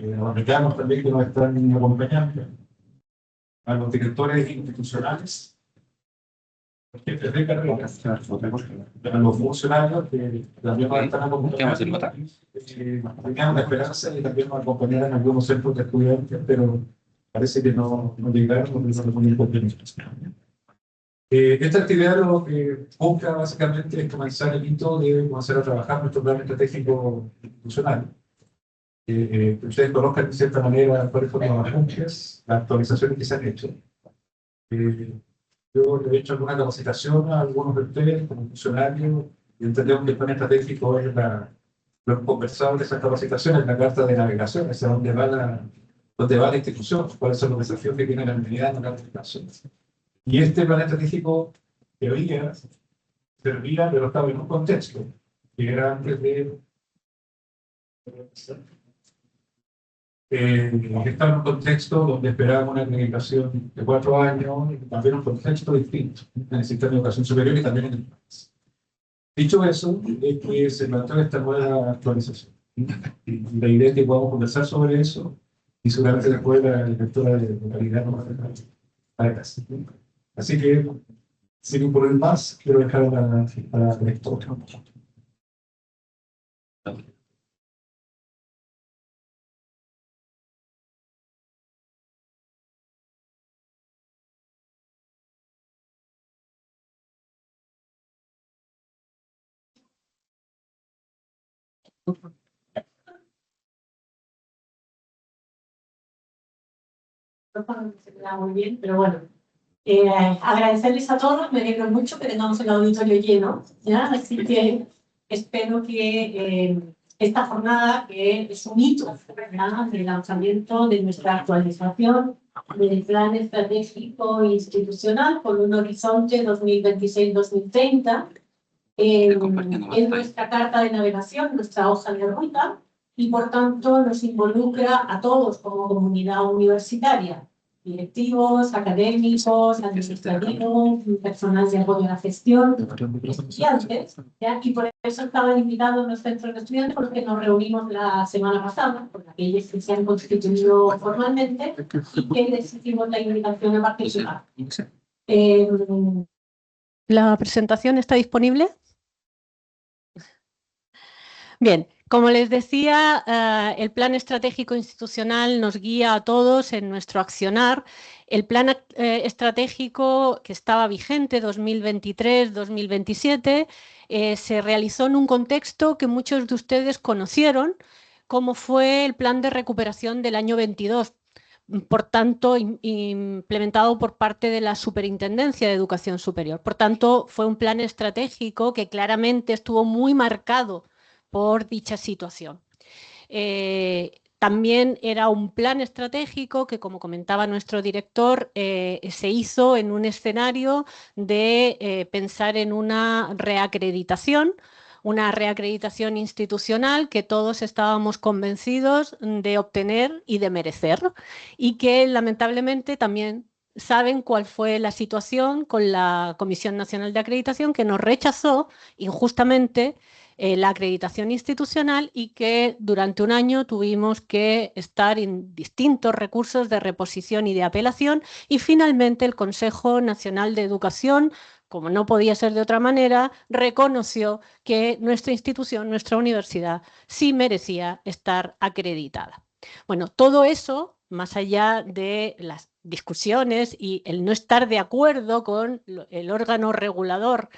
los mecanos también que nos están acompañando, a los directores institucionales, los jefes de carrera, a los funcionarios que también nos están acompañando. Teníamos la esperanza de también nos acompañar en algunos centros de estudiantes, pero parece que no llegaron porque no les ponen esta actividad lo que busca básicamente es comenzar el hito de comenzar a trabajar nuestro plan estratégico institucional. Que ustedes conozcan de cierta manera cuáles fueron los ajustes, las actualizaciones que se han hecho. Yo he hecho alguna capacitación a algunos de ustedes como funcionarios y entendemos que el plan estratégico es lo conversado de esas capacitaciones, la carta de navegación, hacia dónde va la institución, cuáles son los desafíos que tiene la unidad en la institución. Y este plan estratégico teoría servía, pero estaba en un contexto, que era antes de... estaba en un contexto donde esperábamos una acreditación de 4 años, y también un contexto distinto en el sistema de educación superior y también en el país. Dicho eso, es que se planteó esta nueva actualización. Y la idea es que podamos conversar sobre eso y seguramente después la directora de calidad nos va a la casa. Así que, sin incurrir más, quiero dejar a la directora. Muy bien, pero bueno, agradecerles a todos, me alegro mucho que tengamos el auditorio lleno, ¿ya? Así que espero que esta jornada, que es un hito, ¿ya?, del lanzamiento de nuestra actualización del plan estratégico institucional con un horizonte 2026-2030, es nuestra carta de navegación, nuestra hoja de ruta, y por tanto nos involucra a todos como comunidad universitaria, directivos, académicos, administrativos, personal de apoyo a la gestión, estudiantes, ¿ya? Y por eso estaban invitados los centros de estudiantes, porque nos reunimos la semana pasada, con aquellos que se han constituido formalmente y que les hicimos la invitación a participar. ¿La presentación está disponible? Bien, como les decía, el plan estratégico institucional nos guía a todos en nuestro accionar. El plan estratégico que estaba vigente 2023-2027 se realizó en un contexto que muchos de ustedes conocieron, como fue el plan de recuperación del año 22, por tanto, implementado por parte de la Superintendencia de Educación Superior. Por tanto, fue un plan estratégico que claramente estuvo muy marcado por dicha situación. También era un plan estratégico que, como comentaba nuestro director, se hizo en un escenario de pensar en una reacreditación institucional que todos estábamos convencidos de obtener y de merecer, y que lamentablemente también saben cuál fue la situación con la Comisión Nacional de Acreditación, que nos rechazó injustamente la acreditación institucional, y que durante un año tuvimos que estar en distintos recursos de reposición y de apelación, y finalmente el Consejo Nacional de Educación, como no podía ser de otra manera, reconoció que nuestra institución, nuestra universidad, sí merecía estar acreditada. Bueno, todo eso, más allá de las discusiones y el no estar de acuerdo con el órgano regulador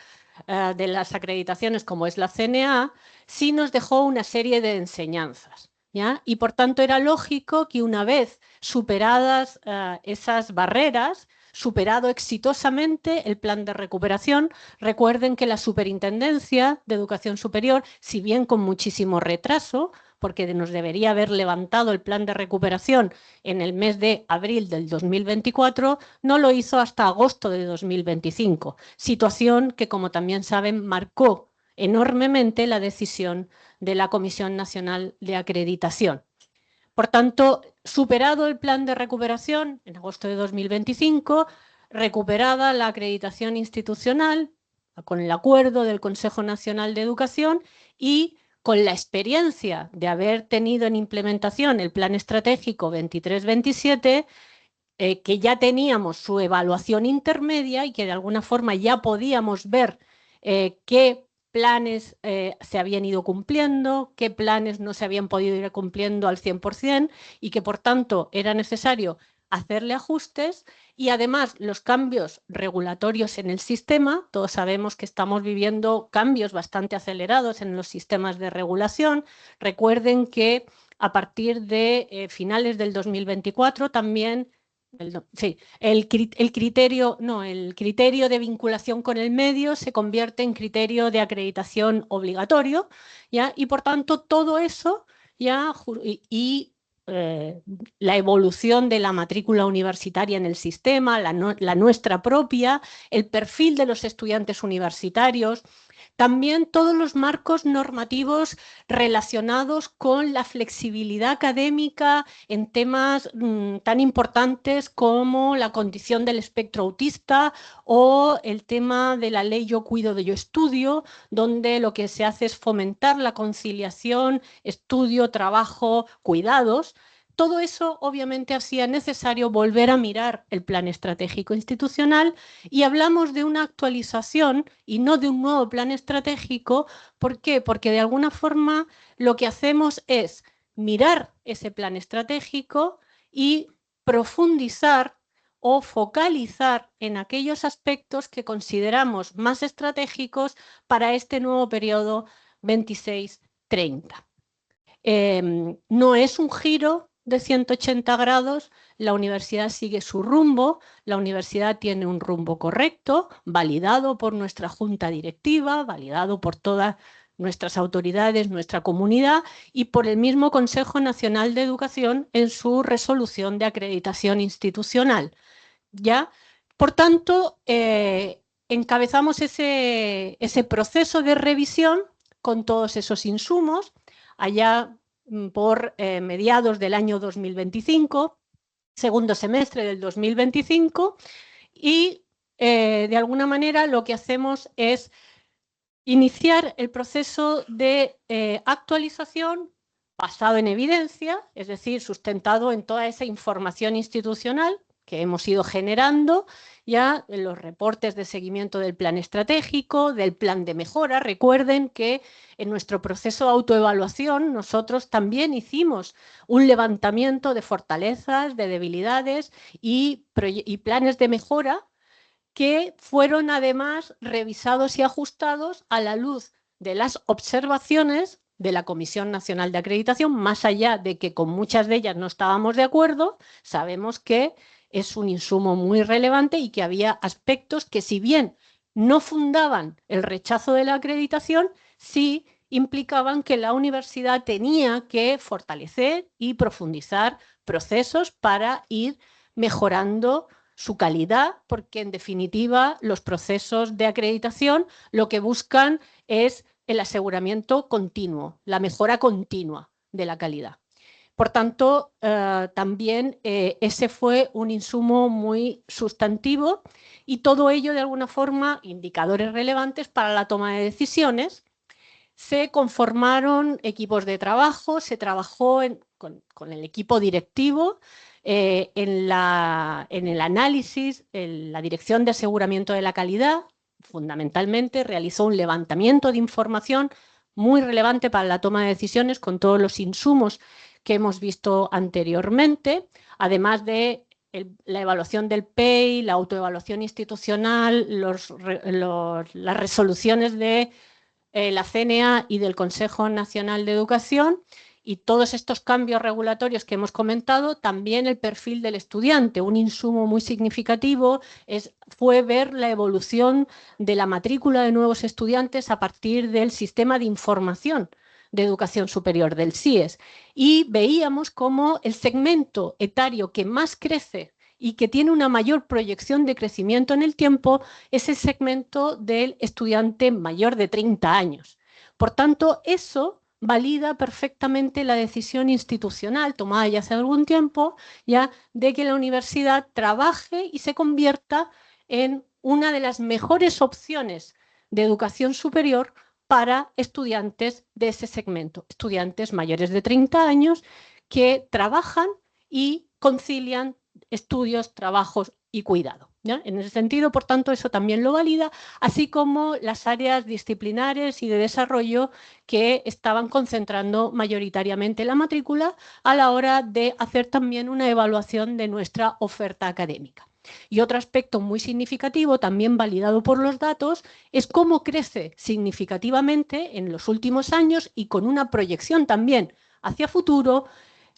de las acreditaciones, como es la CNA, sí nos dejó una serie de enseñanzas, ¿ya? Y por tanto era lógico que, una vez superadas esas barreras, superado exitosamente el plan de recuperación, recuerden que la Superintendencia de Educación Superior, si bien con muchísimo retraso, porque nos debería haber levantado el plan de recuperación en el mes de abril del 2024, no lo hizo hasta agosto de 2025, situación que, como también saben, marcó enormemente la decisión de la Comisión Nacional de Acreditación. Por tanto, superado el plan de recuperación en agosto de 2025, recuperada la acreditación institucional con el acuerdo del Consejo Nacional de Educación y con la experiencia de haber tenido en implementación el Plan Estratégico 23-27, que ya teníamos su evaluación intermedia y que de alguna forma ya podíamos ver qué planes se habían ido cumpliendo, qué planes no se habían podido ir cumpliendo al 100% y que por tanto era necesario hacerle ajustes. Y además los cambios regulatorios en el sistema, todos sabemos que estamos viviendo cambios bastante acelerados en los sistemas de regulación. Recuerden que a partir de finales del 2024 también el criterio de vinculación con el medio se convierte en criterio de acreditación obligatorio, ¿ya? Y por tanto todo eso ya la evolución de la matrícula universitaria en el sistema, la nuestra propia, el perfil de los estudiantes universitarios, también todos los marcos normativos relacionados con la flexibilidad académica en temas tan importantes como la condición del espectro autista o el tema de la ley Yo Cuido de Yo Estudio, donde lo que se hace es fomentar la conciliación, estudio, trabajo, cuidados. Todo eso obviamente hacía necesario volver a mirar el plan estratégico institucional y hablamos de una actualización y no de un nuevo plan estratégico. ¿Por qué? Porque de alguna forma lo que hacemos es mirar ese plan estratégico y profundizar o focalizar en aquellos aspectos que consideramos más estratégicos para este nuevo periodo 26-30. No es un giro de 180 grados, la universidad sigue su rumbo, la universidad tiene un rumbo correcto, validado por nuestra junta directiva, validado por todas nuestras autoridades, nuestra comunidad y por el mismo Consejo Nacional de Educación en su resolución de acreditación institucional. ¿Ya? Por tanto, encabezamos ese proceso de revisión con todos esos insumos allá por mediados del año 2025, segundo semestre del 2025, y de alguna manera lo que hacemos es iniciar el proceso de actualización basado en evidencia, es decir, sustentado en toda esa información institucional que hemos ido generando ya en los reportes de seguimiento del plan estratégico, del plan de mejora. Recuerden que en nuestro proceso de autoevaluación nosotros también hicimos un levantamiento de fortalezas, de debilidades y planes de mejora que fueron además revisados y ajustados a la luz de las observaciones de la Comisión Nacional de Acreditación. Más allá de que con muchas de ellas no estábamos de acuerdo, sabemos que es un insumo muy relevante y que había aspectos que, si bien no fundaban el rechazo de la acreditación, sí implicaban que la universidad tenía que fortalecer y profundizar procesos para ir mejorando su calidad, porque en definitiva los procesos de acreditación lo que buscan es el aseguramiento continuo, la mejora continua de la calidad. Por tanto, también ese fue un insumo muy sustantivo y todo ello de alguna forma indicadores relevantes para la toma de decisiones. Se conformaron equipos de trabajo, se trabajó con el equipo directivo en el análisis, en la Dirección de Aseguramiento de la Calidad, fundamentalmente realizó un levantamiento de información muy relevante para la toma de decisiones con todos los insumos que hemos visto anteriormente, además de la evaluación del PEI, la autoevaluación institucional, las resoluciones de la CNA y del Consejo Nacional de Educación, y todos estos cambios regulatorios que hemos comentado. También el perfil del estudiante, un insumo muy significativo fue ver la evolución de la matrícula de nuevos estudiantes a partir del sistema de información de educación superior del CIES, y veíamos cómo el segmento etario que más crece y que tiene una mayor proyección de crecimiento en el tiempo es el segmento del estudiante mayor de 30 años. Por tanto, eso valida perfectamente la decisión institucional tomada ya hace algún tiempo, ya de que la universidad trabaje y se convierta en una de las mejores opciones de educación superior para estudiantes de ese segmento, estudiantes mayores de 30 años que trabajan y concilian estudios, trabajos y cuidado, ¿ya? En ese sentido, por tanto, eso también lo valida, así como las áreas disciplinares y de desarrollo que estaban concentrando mayoritariamente la matrícula a la hora de hacer también una evaluación de nuestra oferta académica. Y otro aspecto muy significativo, también validado por los datos, es cómo crece significativamente en los últimos años y con una proyección también hacia futuro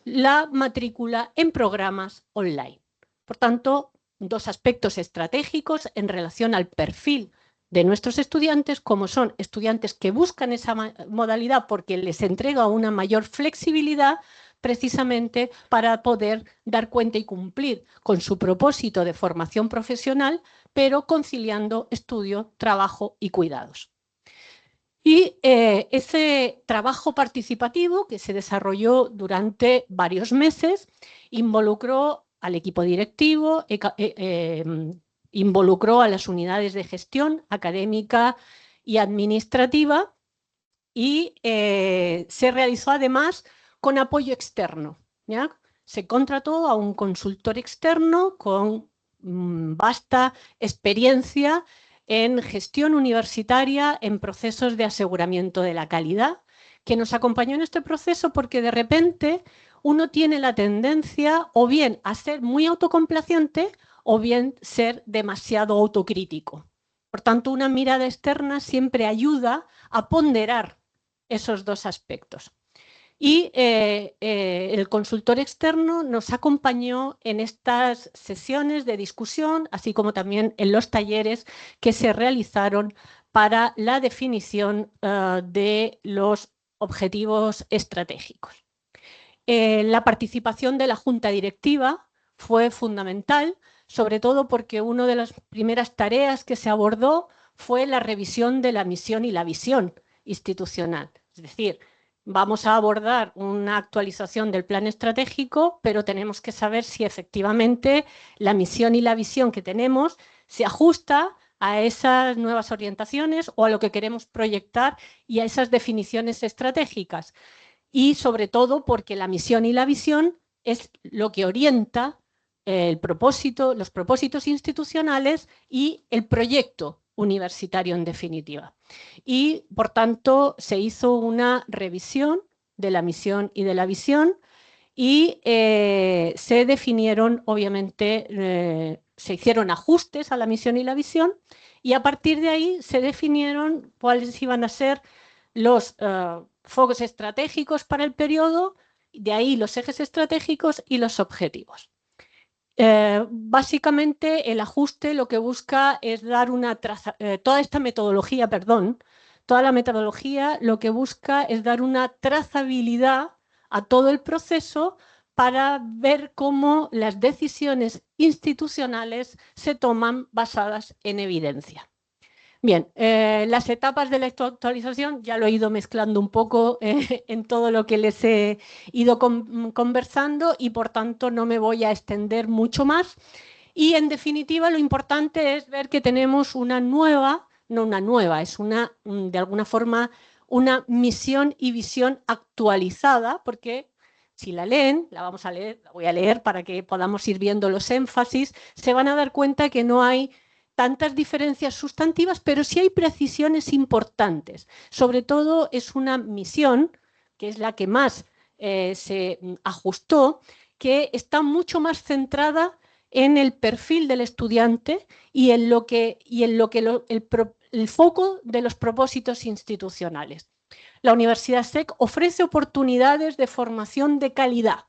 la matrícula en programas online. Por tanto, dos aspectos estratégicos en relación al perfil de nuestros estudiantes, como son estudiantes que buscan esa modalidad porque les entrega una mayor flexibilidad precisamente para poder dar cuenta y cumplir con su propósito de formación profesional, pero conciliando estudio, trabajo y cuidados. Y ese trabajo participativo que se desarrolló durante varios meses involucró al equipo directivo, involucró a las unidades de gestión académica y administrativa y se realizó además con apoyo externo, ¿ya? Se contrató a un consultor externo con vasta experiencia en gestión universitaria, en procesos de aseguramiento de la calidad, que nos acompañó en este proceso porque de repente uno tiene la tendencia o bien a ser muy autocomplaciente o bien ser demasiado autocrítico. Por tanto, una mirada externa siempre ayuda a ponderar esos dos aspectos. Y el consultor externo nos acompañó en estas sesiones de discusión, así como también en los talleres que se realizaron para la definición de los objetivos estratégicos. La participación de la Junta Directiva fue fundamental, sobre todo porque una de las primeras tareas que se abordó fue la revisión de la misión y la visión institucional. Es decir, vamos a abordar una actualización del plan estratégico, pero tenemos que saber si efectivamente la misión y la visión que tenemos se ajusta a esas nuevas orientaciones o a lo que queremos proyectar y a esas definiciones estratégicas. Y sobre todo porque la misión y la visión es lo que orienta el propósito, los propósitos institucionales y el proyecto universitario en definitiva. Y por tanto se hizo una revisión de la misión y de la visión y se definieron, obviamente, se hicieron ajustes a la misión y la visión y a partir de ahí se definieron cuáles iban a ser los focos estratégicos para el periodo, de ahí los ejes estratégicos y los objetivos. Básicamente el ajuste lo que busca es dar una toda esta metodología, toda la metodología lo que busca es dar una trazabilidad a todo el proceso para ver cómo las decisiones institucionales se toman basadas en evidencia. Bien, las etapas de la actualización ya lo he ido mezclando un poco en todo lo que les he ido conversando y por tanto no me voy a extender mucho más. Y en definitiva lo importante es ver que tenemos una nueva, no una nueva, es una, de alguna forma, una misión y visión actualizada, porque si la leen, la vamos a leer, la voy a leer para que podamos ir viendo los énfasis, se van a dar cuenta que no hay tantas diferencias sustantivas, pero sí hay precisiones importantes. Sobre todo es una misión, que es la que más se ajustó, que está mucho más centrada en el perfil del estudiante y en lo que, el foco de los propósitos institucionales. La Universidad SEC ofrece oportunidades de formación de calidad.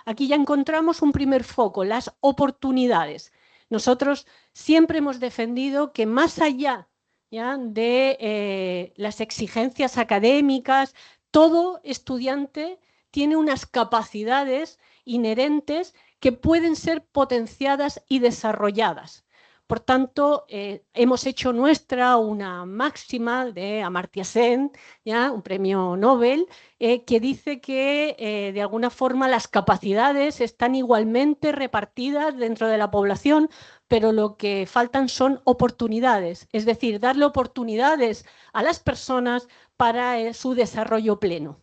Aquí ya encontramos un primer foco, las oportunidades. Nosotros siempre hemos defendido que más allá, ¿ya?, de las exigencias académicas, todo estudiante tiene unas capacidades inherentes que pueden ser potenciadas y desarrolladas. Por tanto, hemos hecho nuestra una máxima de Amartya Sen, ¿ya?, un premio Nobel, que dice que de alguna forma las capacidades están igualmente repartidas dentro de la población pero lo que faltan son oportunidades, es decir, darle oportunidades a las personas para su desarrollo pleno.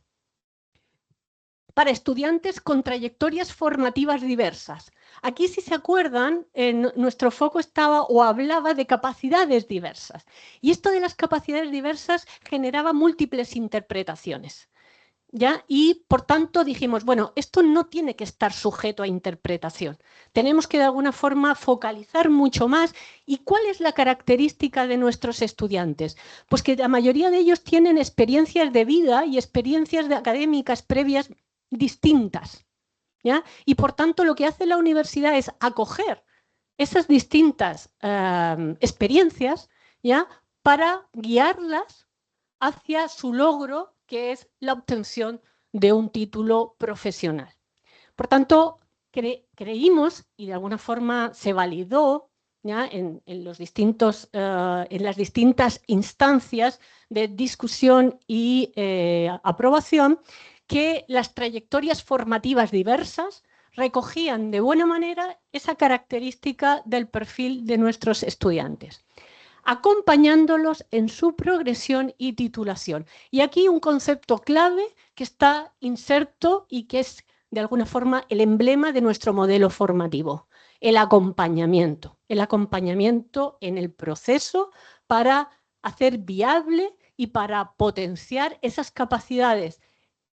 Para estudiantes con trayectorias formativas diversas. Aquí, si se acuerdan, nuestro foco estaba o hablaba de capacidades diversas. Y esto de las capacidades diversas generaba múltiples interpretaciones, ¿ya? Y, por tanto, dijimos, bueno, esto no tiene que estar sujeto a interpretación. Tenemos que, de alguna forma, focalizar mucho más. ¿Y cuál es la característica de nuestros estudiantes? Pues que la mayoría de ellos tienen experiencias de vida y experiencias académicas previas distintas, ¿ya? Y por tanto lo que hace la universidad es acoger esas distintas experiencias, ¿ya? Para guiarlas hacia su logro, que es la obtención de un título profesional. Por tanto, creímos, y de alguna forma se validó, ¿ya? En las distintas instancias de discusión y aprobación, que las trayectorias formativas diversas recogían de buena manera esa característica del perfil de nuestros estudiantes, acompañándolos en su progresión y titulación. Y aquí un concepto clave que está inserto y que es de alguna forma el emblema de nuestro modelo formativo, el acompañamiento en el proceso para hacer viable y para potenciar esas capacidades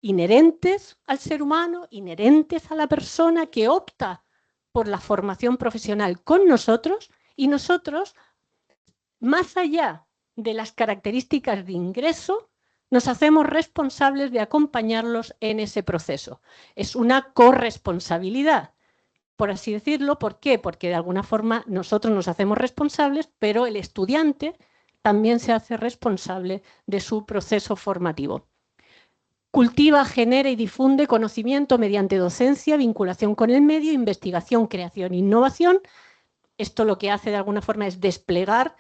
inherentes al ser humano, inherentes a la persona que opta por la formación profesional con nosotros, y nosotros, más allá de las características de ingreso, nos hacemos responsables de acompañarlos en ese proceso. Es una corresponsabilidad, por así decirlo. ¿Por qué? Porque de alguna forma nosotros nos hacemos responsables, pero el estudiante también se hace responsable de su proceso formativo. Cultiva, genera y difunde conocimiento mediante docencia, vinculación con el medio, investigación, creación e innovación. Esto lo que hace de alguna forma es desplegar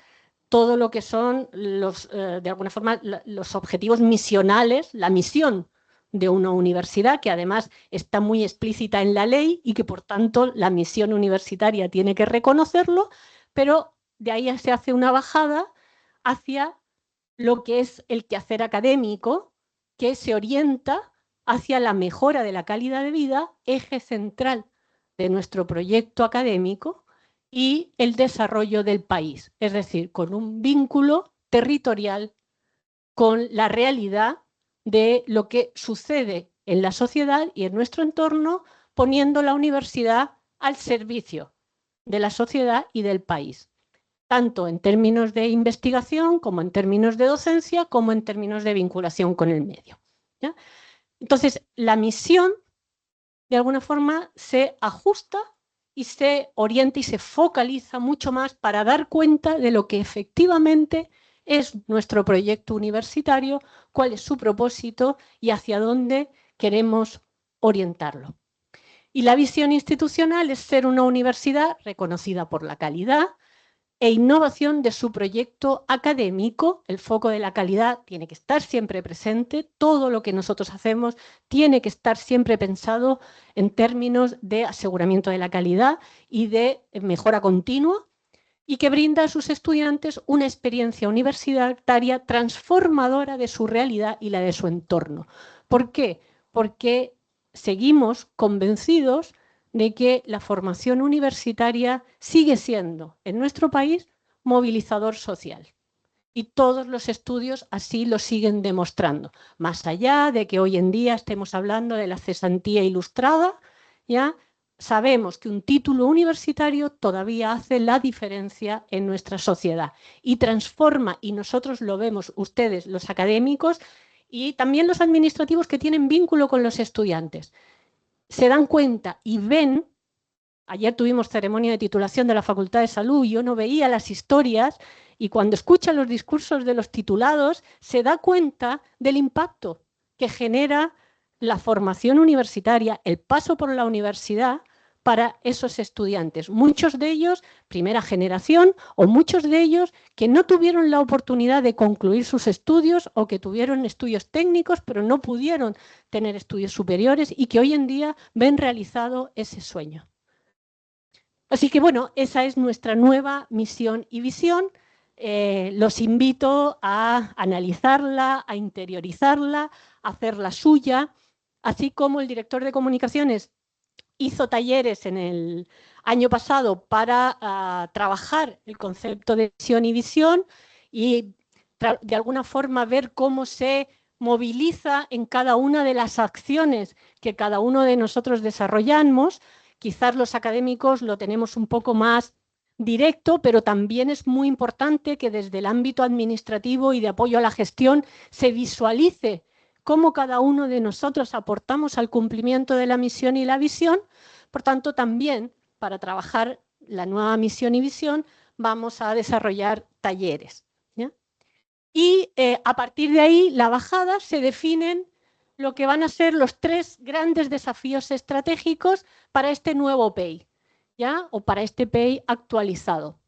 todo lo que son de alguna forma los objetivos misionales, la misión de una universidad, que además está muy explícita en la ley y que por tanto la misión universitaria tiene que reconocerlo, pero de ahí se hace una bajada hacia lo que es el quehacer académico, que se orienta hacia la mejora de la calidad de vida, eje central de nuestro proyecto académico, y el desarrollo del país, es decir, con un vínculo territorial con la realidad de lo que sucede en la sociedad y en nuestro entorno, poniendo la universidad al servicio de la sociedad y del país, tanto en términos de investigación, como en términos de docencia, como en términos de vinculación con el medio, ¿ya? Entonces, la misión, de alguna forma, se ajusta y se orienta y se focaliza mucho más para dar cuenta de lo que efectivamente es nuestro proyecto universitario, cuál es su propósito y hacia dónde queremos orientarlo. Y la visión institucional es ser una universidad reconocida por la calidad e innovación de su proyecto académico. El foco de la calidad tiene que estar siempre presente. Todo lo que nosotros hacemos tiene que estar siempre pensado en términos de aseguramiento de la calidad y de mejora continua, y que brinda a sus estudiantes una experiencia universitaria transformadora de su realidad y la de su entorno. ¿Por qué? Porque seguimos convencidos de que la formación universitaria sigue siendo, en nuestro país, movilizador social. Y todos los estudios así lo siguen demostrando. Más allá de que hoy en día estemos hablando de la cesantía ilustrada, ya sabemos que un título universitario todavía hace la diferencia en nuestra sociedad y transforma, y nosotros lo vemos, ustedes, los académicos y también los administrativos que tienen vínculo con los estudiantes, se dan cuenta y ven. Ayer tuvimos ceremonia de titulación de la Facultad de Salud y yo no veía las historias, y cuando escucha los discursos de los titulados se da cuenta del impacto que genera la formación universitaria, el paso por la universidad para esos estudiantes. Muchos de ellos primera generación, o muchos de ellos que no tuvieron la oportunidad de concluir sus estudios o que tuvieron estudios técnicos pero no pudieron tener estudios superiores y que hoy en día ven realizado ese sueño. Así que bueno, esa es nuestra nueva misión y visión. Los invito a analizarla, a interiorizarla, a hacerla suya, así como el director de comunicaciones hizo talleres en el año pasado para trabajar el concepto de misión y visión y de alguna forma ver cómo se moviliza en cada una de las acciones que cada uno de nosotros desarrollamos. Quizás los académicos lo tenemos un poco más directo, pero también es muy importante que desde el ámbito administrativo y de apoyo a la gestión se visualice cómo cada uno de nosotros aportamos al cumplimiento de la misión y la visión. Por tanto, también para trabajar la nueva misión y visión vamos a desarrollar talleres, ¿ya? Y a partir de ahí, la bajada se definen lo que van a ser los 3 grandes desafíos estratégicos para este nuevo PEI, ¿ya? O para este PEI actualizado.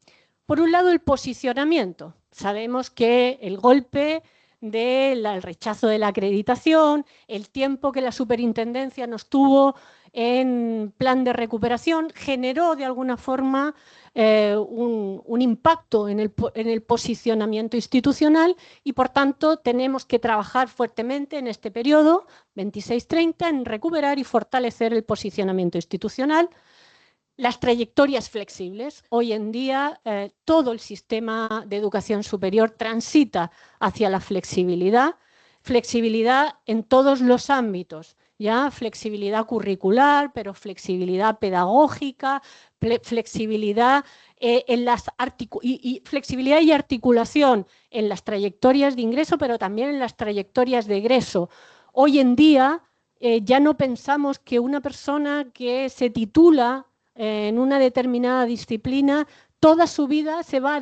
Por un lado, el posicionamiento. Sabemos que el golpe del rechazo de la acreditación, el tiempo que la superintendencia nos tuvo en plan de recuperación, generó de alguna forma un impacto en el posicionamiento institucional y, por tanto, tenemos que trabajar fuertemente en este periodo 26-30 en recuperar y fortalecer el posicionamiento institucional. Las trayectorias flexibles. Hoy en día todo el sistema de educación superior transita hacia la flexibilidad, flexibilidad en todos los ámbitos, ya flexibilidad curricular, pero flexibilidad pedagógica, flexibilidad flexibilidad y articulación en las trayectorias de ingreso, pero también en las trayectorias de egreso. Hoy en día ya no pensamos que una persona que se titula en una determinada disciplina, toda su vida se va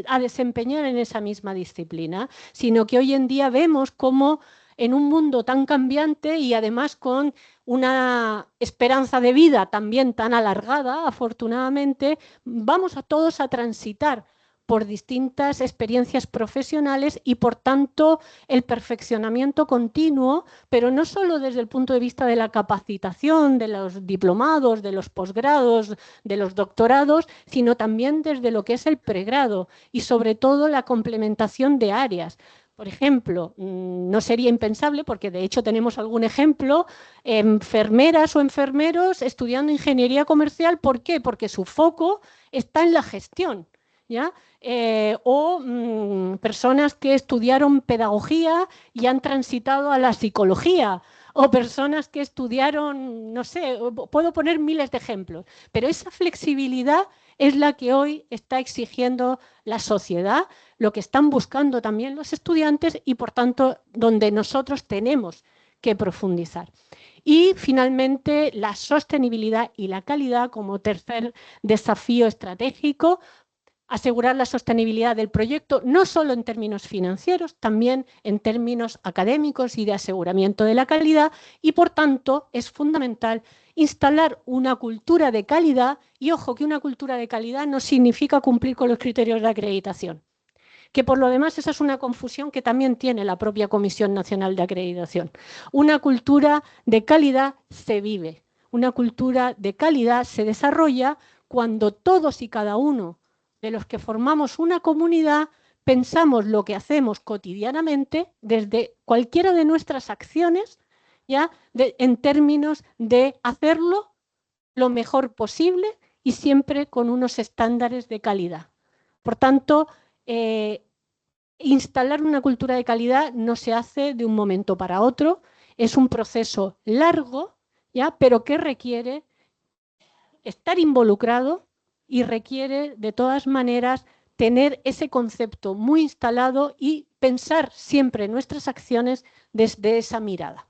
a desempeñar en esa misma disciplina, sino que hoy en día vemos cómo en un mundo tan cambiante y además con una esperanza de vida también tan alargada, afortunadamente, vamos a todos a transitar por distintas experiencias profesionales y, por tanto, el perfeccionamiento continuo, pero no solo desde el punto de vista de la capacitación, de los diplomados, de los posgrados, de los doctorados, sino también desde lo que es el pregrado y, sobre todo, la complementación de áreas. Por ejemplo, no sería impensable, porque de hecho tenemos algún ejemplo, enfermeras o enfermeros estudiando ingeniería comercial. ¿Por qué? Porque su foco está en la gestión, ¿ya? Personas que estudiaron pedagogía y han transitado a la psicología, o personas que estudiaron, no sé, puedo poner miles de ejemplos, pero esa flexibilidad es la que hoy está exigiendo la sociedad, lo que están buscando también los estudiantes y, por tanto, donde nosotros tenemos que profundizar. Y, finalmente, la sostenibilidad y la calidad como tercer desafío estratégico. Asegurar la sostenibilidad del proyecto, no solo en términos financieros, también en términos académicos y de aseguramiento de la calidad, y por tanto es fundamental instalar una cultura de calidad, y ojo que una cultura de calidad no significa cumplir con los criterios de acreditación, que por lo demás esa es una confusión que también tiene la propia Comisión Nacional de Acreditación. Una cultura de calidad se vive, una cultura de calidad se desarrolla cuando todos y cada uno de los que formamos una comunidad pensamos lo que hacemos cotidianamente desde cualquiera de nuestras acciones, ¿ya? En términos de hacerlo lo mejor posible y siempre con unos estándares de calidad. Por tanto, instalar una cultura de calidad no se hace de un momento para otro, es un proceso largo, ¿ya? Pero que requiere estar involucrado y requiere, de todas maneras, tener ese concepto muy instalado y pensar siempre nuestras acciones desde esa mirada.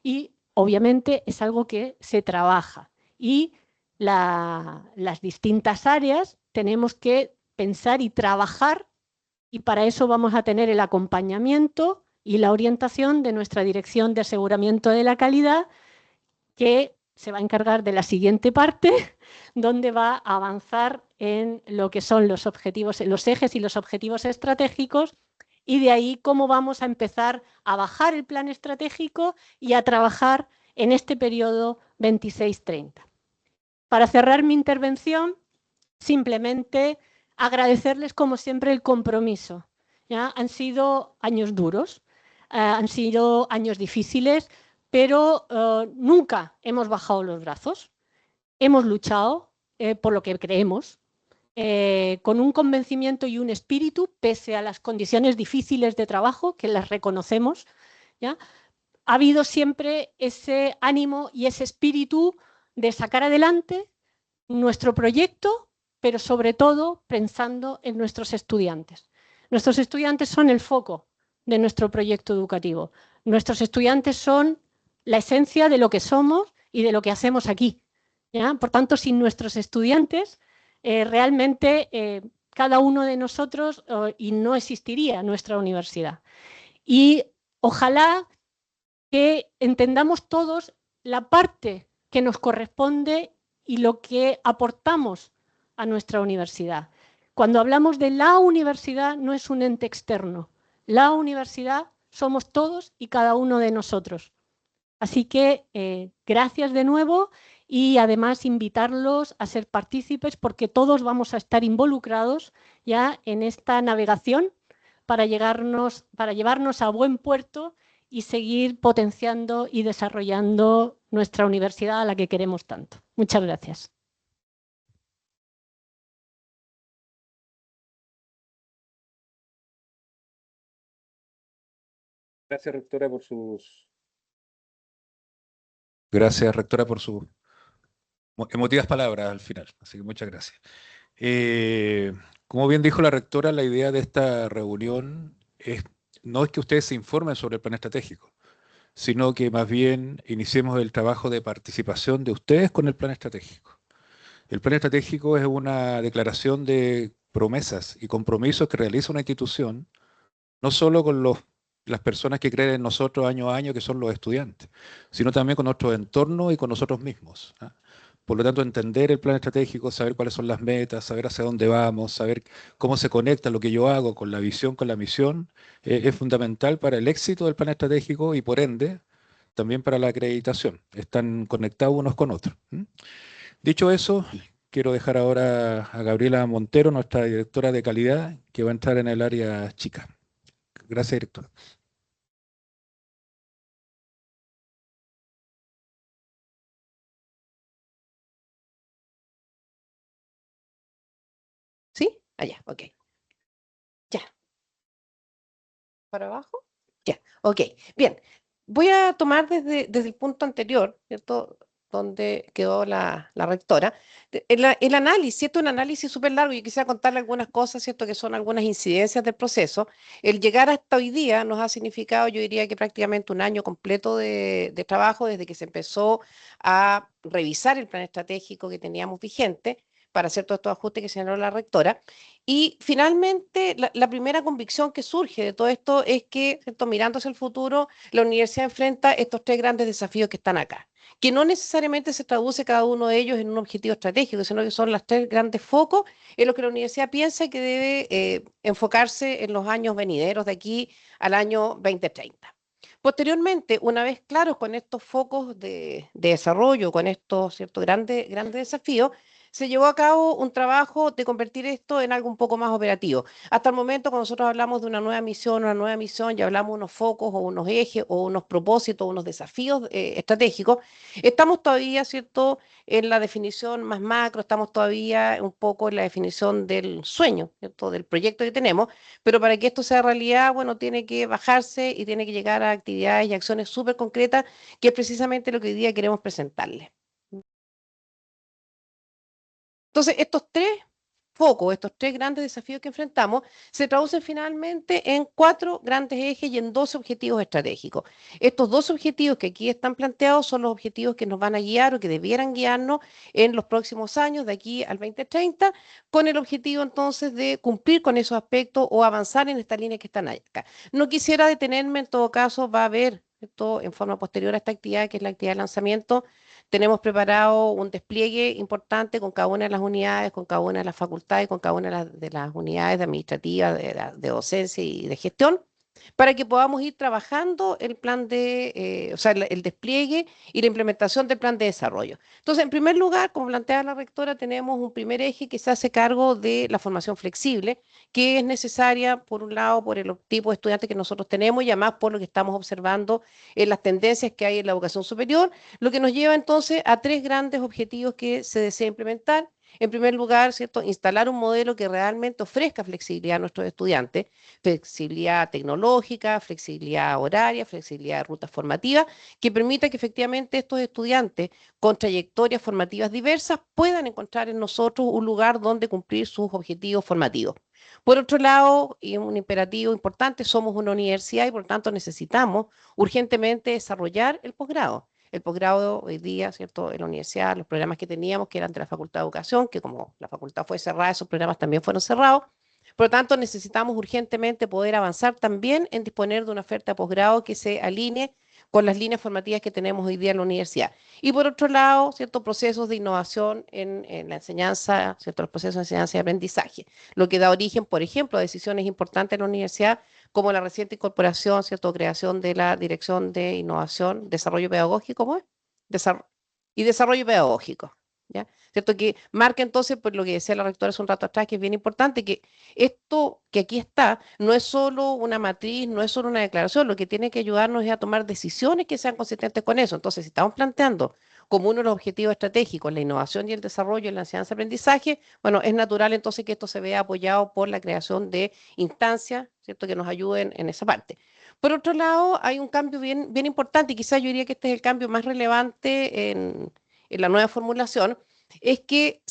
Y, obviamente, es algo que se trabaja. Y las distintas áreas tenemos que pensar y trabajar, y para eso vamos a tener el acompañamiento y la orientación de nuestra Dirección de Aseguramiento de la Calidad, que se va a encargar de la siguiente parte, donde va a avanzar en lo que son los objetivos, los ejes y los objetivos estratégicos, y de ahí cómo vamos a empezar a bajar el plan estratégico y a trabajar en este periodo 26-30. Para cerrar mi intervención, simplemente agradecerles como siempre el compromiso. ¿Ya? Han sido años duros, han sido años difíciles, pero nunca hemos bajado los brazos. Hemos luchado por lo que creemos, con un convencimiento y un espíritu, pese a las condiciones difíciles de trabajo, que las reconocemos, ¿ya? Ha habido siempre ese ánimo y ese espíritu de sacar adelante nuestro proyecto, pero sobre todo pensando en nuestros estudiantes. Nuestros estudiantes son el foco de nuestro proyecto educativo. Nuestros estudiantes son la esencia de lo que somos y de lo que hacemos aquí, ¿ya? Por tanto, sin nuestros estudiantes, realmente cada uno de nosotros y no existiría nuestra universidad. Y ojalá que entendamos todos la parte que nos corresponde y lo que aportamos a nuestra universidad. Cuando hablamos de la universidad, no es un ente externo. La universidad somos todos y cada uno de nosotros. Así que gracias de nuevo y además invitarlos a ser partícipes porque todos vamos a estar involucrados ya en esta navegación para llevarnos a buen puerto y seguir potenciando y desarrollando nuestra universidad a la que queremos tanto. Muchas gracias. Gracias, rectora, Gracias, rectora, por sus emotivas palabras al final. Así que muchas gracias. Como bien dijo la rectora, la idea de esta reunión no es que ustedes se informen sobre el plan estratégico, sino que más bien iniciemos el trabajo de participación de ustedes con el plan estratégico. El plan estratégico es una declaración de promesas y compromisos que realiza una institución, no solo con las personas que creen en nosotros año a año, que son los estudiantes, sino también con nuestro entorno y con nosotros mismos. Por lo tanto, entender el plan estratégico, saber cuáles son las metas, saber hacia dónde vamos, saber cómo se conecta lo que yo hago con la visión, con la misión, es fundamental para el éxito del plan estratégico y por ende también para la acreditación. Están conectados unos con otros. Dicho eso, quiero dejar ahora a Gabriela Montero, nuestra directora de calidad, que va a entrar en el área chica. Gracias, directora. ¿Sí? Allá, ok. Ya. ¿Para abajo? Ya, ok. Bien. Voy a tomar desde el punto anterior, ¿cierto? Donde quedó la rectora. El análisis, ¿cierto? Un análisis súper largo. Yo quisiera contarle algunas cosas, ¿cierto? Que son algunas incidencias del proceso. El llegar hasta hoy día nos ha significado, yo diría que prácticamente un año completo de trabajo desde que se empezó a revisar el plan estratégico que teníamos vigente para hacer todos estos ajustes que señaló la rectora. Y finalmente, la primera convicción que surge de todo esto es que, ¿cierto? Mirando hacia el futuro, la universidad enfrenta estos tres grandes desafíos que están acá, que no necesariamente se traduce cada uno de ellos en un objetivo estratégico, sino que son los tres grandes focos en los que la universidad piensa que debe enfocarse en los años venideros de aquí al año 2030. Posteriormente, una vez claros con estos focos de desarrollo, con estos, ¿cierto? grandes desafíos, se llevó a cabo un trabajo de convertir esto en algo un poco más operativo. Hasta el momento, cuando nosotros hablamos de una nueva misión, ya hablamos de unos focos o unos ejes o unos propósitos, unos desafíos estratégicos, estamos todavía, ¿cierto?, en la definición más macro, estamos todavía un poco en la definición del sueño, ¿cierto?, del proyecto que tenemos, pero para que esto sea realidad, bueno, tiene que bajarse y tiene que llegar a actividades y acciones súper concretas, que es precisamente lo que hoy día queremos presentarles. Entonces, estos tres focos, estos tres grandes desafíos que enfrentamos, se traducen finalmente en 4 grandes ejes y en 12 objetivos estratégicos. Estos 12 objetivos que aquí están planteados son los objetivos que nos van a guiar o que debieran guiarnos en los próximos años, de aquí al 2030, con el objetivo entonces de cumplir con esos aspectos o avanzar en esta línea que están acá. No quisiera detenerme, en todo caso, va a haber esto en forma posterior a esta actividad, que es la actividad de lanzamiento. Tenemos preparado un despliegue importante con cada una de las unidades, con cada una de las facultades, con cada una de las unidades administrativas, de docencia y de gestión. para que podamos ir trabajando el plan de, o sea, el despliegue y la implementación del plan de desarrollo. Entonces, en primer lugar, como plantea la rectora, tenemos un primer eje que se hace cargo de la formación flexible, que es necesaria, por un lado, por el tipo de estudiantes que nosotros tenemos y además por lo que estamos observando en las tendencias que hay en la educación superior, lo que nos lleva entonces a 3 grandes objetivos que se desea implementar. En primer lugar, ¿cierto?, instalar un modelo que realmente ofrezca flexibilidad a nuestros estudiantes, flexibilidad tecnológica, flexibilidad horaria, flexibilidad de rutas formativas, que permita que efectivamente estos estudiantes con trayectorias formativas diversas puedan encontrar en nosotros un lugar donde cumplir sus objetivos formativos. Por otro lado, y un imperativo importante, somos una universidad y por tanto necesitamos urgentemente desarrollar el posgrado. El posgrado hoy día, ¿cierto?, en la universidad, los programas que teníamos, que eran de la Facultad de Educación, que como la facultad fue cerrada, esos programas también fueron cerrados. Por lo tanto, necesitamos urgentemente poder avanzar también en disponer de una oferta de posgrado que se alinee con las líneas formativas que tenemos hoy día en la universidad. Y por otro lado, ¿cierto?, procesos de innovación en la enseñanza, ¿cierto?, los procesos de enseñanza y aprendizaje, lo que da origen, por ejemplo, a decisiones importantes en la universidad, como la reciente incorporación, ¿cierto?, creación de la Dirección de Innovación, Desarrollo Pedagógico, ¿cómo es? Y Desarrollo Pedagógico, ¿ya? ¿Cierto? Que marca entonces, por lo que decía la rectora hace un rato atrás, que es bien importante, que esto que aquí está no es solo una matriz, no es solo una declaración, lo que tiene que ayudarnos es a tomar decisiones que sean consistentes con eso. Entonces, si estamos planteando como uno de los objetivos estratégicos la innovación y el desarrollo en la enseñanza-aprendizaje, bueno, es natural entonces que esto se vea apoyado por la creación de instancias, ¿cierto?, que nos ayuden en esa parte. Por otro lado, hay un cambio bien, bien importante, y quizás yo diría que este es el cambio más relevante en la nueva formulación, es que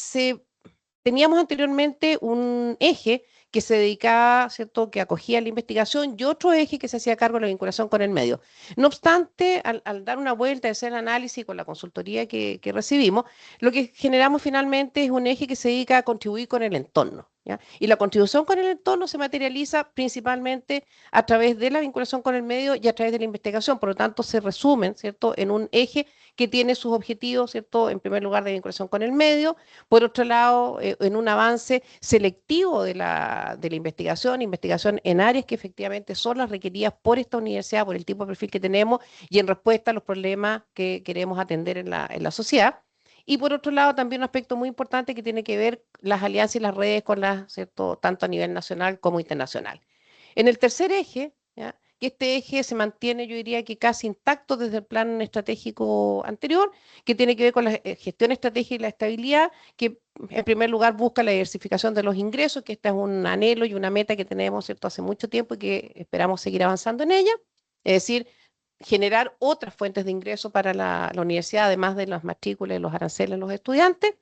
teníamos anteriormente un eje que se dedicaba, ¿cierto?, que acogía la investigación y otro eje que se hacía cargo de la vinculación con el medio. No obstante, al dar una vuelta, hacer el análisis con la consultoría que recibimos, lo que generamos finalmente es un eje que se dedica a contribuir con el entorno, ¿ya? Y la contribución con el entorno se materializa principalmente a través de la vinculación con el medio y a través de la investigación. Por lo tanto, se resumen, ¿cierto?, en un eje que tiene sus objetivos, ¿cierto?, en primer lugar de vinculación con el medio, por otro lado, en un avance selectivo de la investigación en áreas que efectivamente son las requeridas por esta universidad, por el tipo de perfil que tenemos y en respuesta a los problemas que queremos atender en la sociedad. Y por otro lado, también un aspecto muy importante que tiene que ver las alianzas y las redes con ¿cierto?, tanto a nivel nacional como internacional. En el tercer eje, ¿ya?, que este eje se mantiene, yo diría que casi intacto desde el plan estratégico anterior, que tiene que ver con la gestión estratégica y la estabilidad, que en primer lugar busca la diversificación de los ingresos, que este es un anhelo y una meta que tenemos, ¿cierto?, hace mucho tiempo y que esperamos seguir avanzando en ella, es decir, generar otras fuentes de ingresos para la universidad, además de las matrículas y los aranceles de los estudiantes.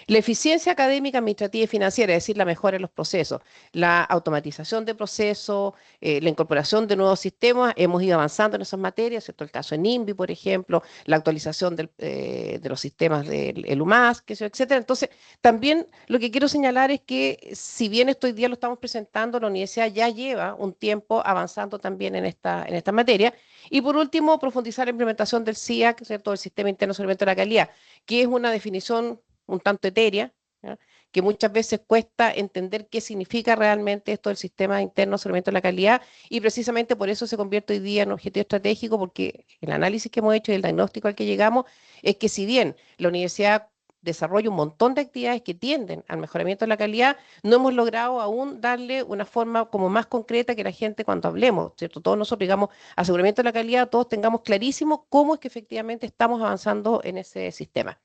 La eficiencia académica, administrativa y financiera, es decir, la mejora en los procesos, la automatización de procesos, la incorporación de nuevos sistemas, hemos ido avanzando en esas materias, ¿cierto? El caso de NIMBY, por ejemplo, la actualización de los sistemas del UMAS, etcétera. Entonces, también lo que quiero señalar es que si bien hoy día lo estamos presentando, la universidad ya lleva un tiempo avanzando también en esta materia. Y por último, profundizar la implementación del SIAC, ¿cierto?, el Sistema Interno de Aseguramiento de la Calidad, que es una definición un tanto etérea, ¿ya?, que muchas veces cuesta entender qué significa realmente esto del Sistema Interno de Aseguramiento de la Calidad, y precisamente por eso se convierte hoy día en objetivo estratégico, porque el análisis que hemos hecho y el diagnóstico al que llegamos es que si bien la universidad desarrolla un montón de actividades que tienden al mejoramiento de la calidad, no hemos logrado aún darle una forma como más concreta que la gente cuando hablemos, ¿cierto?, todos nosotros digamos aseguramiento de la calidad, todos tengamos clarísimo cómo es que efectivamente estamos avanzando en ese sistema.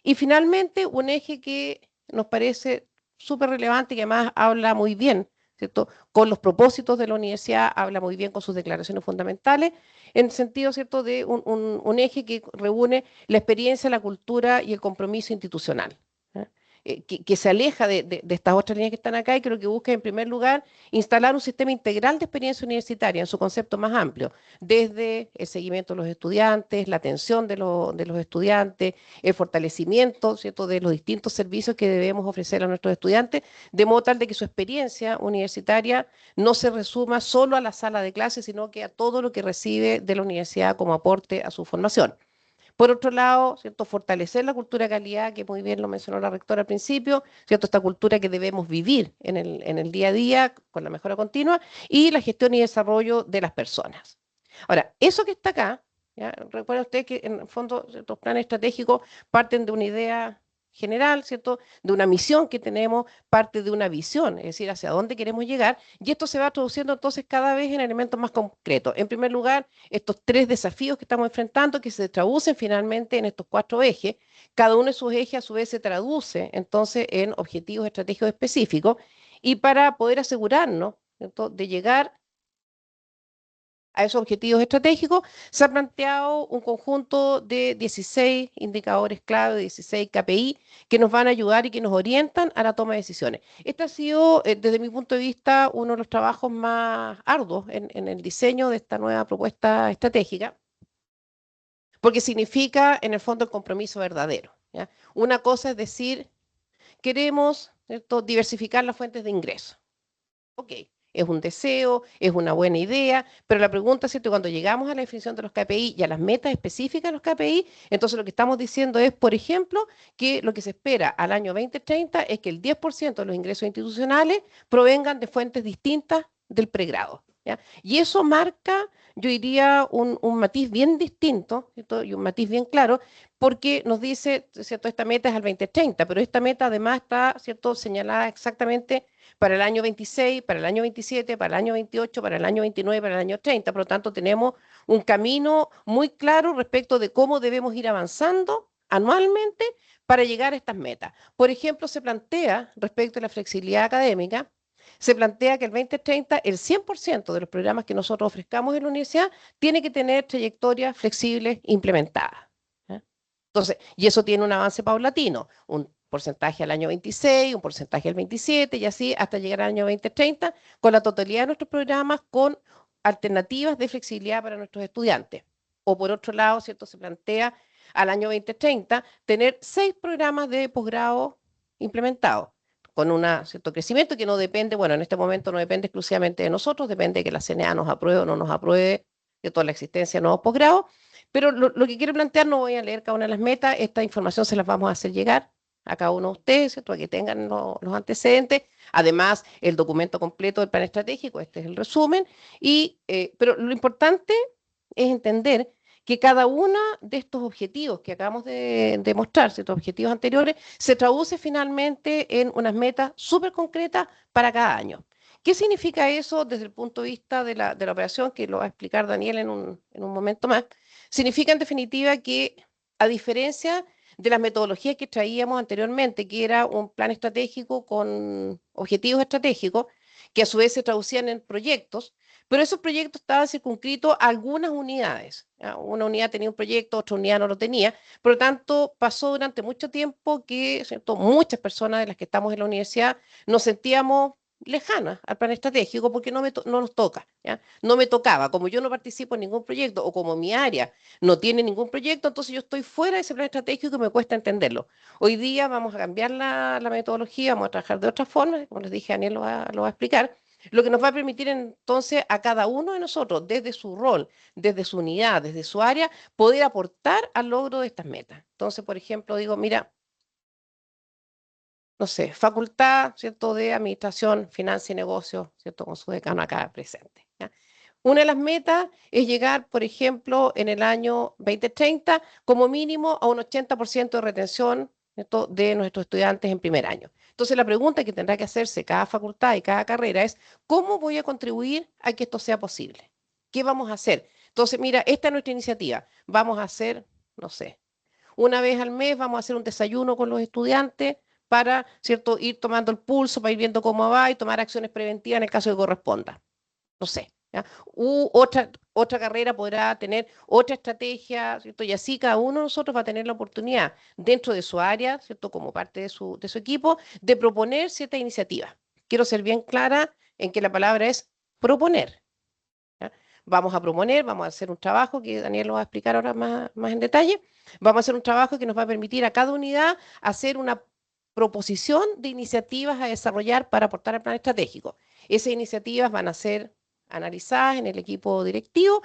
Y finalmente, un eje que nos parece súper relevante y que además habla muy bien, ¿cierto?, con los propósitos de la universidad, habla muy bien con sus declaraciones fundamentales, en el sentido, ¿cierto?, de un eje que reúne la experiencia, la cultura y el compromiso institucional, ¿eh? Que se aleja de estas otras líneas que están acá y que lo que busca en primer lugar instalar un sistema integral de experiencia universitaria en su concepto más amplio, desde el seguimiento de los estudiantes, la atención de los estudiantes, el fortalecimiento, ¿cierto?, de los distintos servicios que debemos ofrecer a nuestros estudiantes, de modo tal de que su experiencia universitaria no se resuma solo a la sala de clases, sino que a todo lo que recibe de la universidad como aporte a su formación. Por otro lado, ¿cierto? Fortalecer la cultura de calidad, que muy bien lo mencionó la rectora al principio, ¿cierto? Esta cultura que debemos vivir en el día a día con la mejora continua y la gestión y desarrollo de las personas. Ahora, eso que está acá, ¿ya? Recuerden ustedes que en el fondo estos planes estratégicos parten de una idea general, ¿cierto? De una misión que tenemos, parte de una visión, es decir, hacia dónde queremos llegar, y esto se va traduciendo entonces cada vez en elementos más concretos. En primer lugar, estos 3 desafíos que estamos enfrentando, que se traducen finalmente en estos 4 ejes, cada uno de sus ejes a su vez se traduce entonces en objetivos estratégicos específicos, y para poder asegurarnos, ¿cierto?, de llegar a esos objetivos estratégicos, se ha planteado un conjunto de 16 indicadores clave, 16 KPI, que nos van a ayudar y que nos orientan a la toma de decisiones. Este ha sido, desde mi punto de vista, uno de los trabajos más arduos en el diseño de esta nueva propuesta estratégica, porque significa, en el fondo, el compromiso verdadero, ¿ya? Una cosa es decir, queremos, ¿cierto?, diversificar las fuentes de ingreso. Ok, es un deseo, es una buena idea, pero la pregunta es, ¿cierto?, cuando llegamos a la definición de los KPI y a las metas específicas de los KPI, entonces lo que estamos diciendo es, por ejemplo, que lo que se espera al año 2030 es que el 10% de los ingresos institucionales provengan de fuentes distintas del pregrado, ¿ya? Y eso marca, yo diría, un matiz bien distinto, ¿cierto?, y un matiz bien claro, porque nos dice, ¿cierto?, esta meta es al 2030, pero esta meta además está, ¿cierto?, señalada exactamente para el año 26, para el año 27, para el año 28, para el año 29, para el año 30. Por lo tanto, tenemos un camino muy claro respecto de cómo debemos ir avanzando anualmente para llegar a estas metas. Por ejemplo, se plantea, respecto a la flexibilidad académica, se plantea que el 2030, el 100% de los programas que nosotros ofrezcamos en la universidad tiene que tener trayectorias flexibles implementadas, ¿ya? Entonces, y eso tiene un avance paulatino, un porcentaje al año 26, un porcentaje al 27 y así hasta llegar al año 2030 con la totalidad de nuestros programas con alternativas de flexibilidad para nuestros estudiantes. O por otro lado, ¿cierto?, se plantea al año 2030 tener 6 programas de posgrado implementados con un cierto crecimiento que no depende, bueno, en este momento no depende exclusivamente de nosotros, depende de que la CNA nos apruebe o no nos apruebe de toda la existencia de nuevos posgrados, pero lo que quiero plantear, no voy a leer cada una de las metas, esta información se las vamos a hacer llegar a cada uno de ustedes, ¿cierto?, para que tengan los antecedentes, además el documento completo del plan estratégico, este es el resumen, pero lo importante es entender que cada uno de estos objetivos que acabamos de mostrar, ¿cierto?, objetivos anteriores, se traduce finalmente en unas metas súper concretas para cada año. ¿Qué significa eso desde el punto de vista de la operación, que lo va a explicar Daniel en un momento más? Significa en definitiva que, a diferencia de las metodologías que traíamos anteriormente, que era un plan estratégico con objetivos estratégicos, que a su vez se traducían en proyectos, pero esos proyectos estaban circunscritos a algunas unidades, ¿ya? Una unidad tenía un proyecto, otra unidad no lo tenía, por lo tanto pasó durante mucho tiempo que, ¿cierto?, muchas personas de las que estamos en la universidad nos sentíamos lejanas al plan estratégico porque no nos toca, ¿ya? No me tocaba, como yo no participo en ningún proyecto o como mi área no tiene ningún proyecto, entonces yo estoy fuera de ese plan estratégico y me cuesta entenderlo. Hoy día vamos a cambiar la metodología, vamos a trabajar de otra forma, como les dije, Daniel lo va a explicar, lo que nos va a permitir entonces a cada uno de nosotros, desde su rol, desde su unidad, desde su área, poder aportar al logro de estas metas. Entonces, por ejemplo, digo, mira, no sé, facultad, ¿cierto?, de Administración, Finanzas y Negocios, ¿cierto?, con su decano acá presente, ¿ya? Una de las metas es llegar, por ejemplo, en el año 2030, como mínimo a un 80% de retención, ¿cierto?, de nuestros estudiantes en primer año. Entonces, la pregunta que tendrá que hacerse cada facultad y cada carrera es, ¿cómo voy a contribuir a que esto sea posible? ¿Qué vamos a hacer? Entonces, mira, esta es nuestra iniciativa. Vamos a hacer, no sé, una vez al mes vamos a hacer un desayuno con los estudiantes para, ¿cierto?, ir tomando el pulso, para ir viendo cómo va y tomar acciones preventivas en el caso que corresponda. No sé, ¿ya? Otra carrera podrá tener otra estrategia, ¿cierto? Y así cada uno de nosotros va a tener la oportunidad dentro de su área, ¿cierto?, como parte de su equipo, de proponer ciertas iniciativas. Quiero ser bien clara en que la palabra es proponer, ¿ya? Vamos a proponer, vamos a hacer un trabajo que Daniel lo va a explicar ahora más en detalle. Vamos a hacer un trabajo que nos va a permitir a cada unidad hacer una proposición de iniciativas a desarrollar para aportar al plan estratégico. Esas iniciativas van a ser analizadas en el equipo directivo,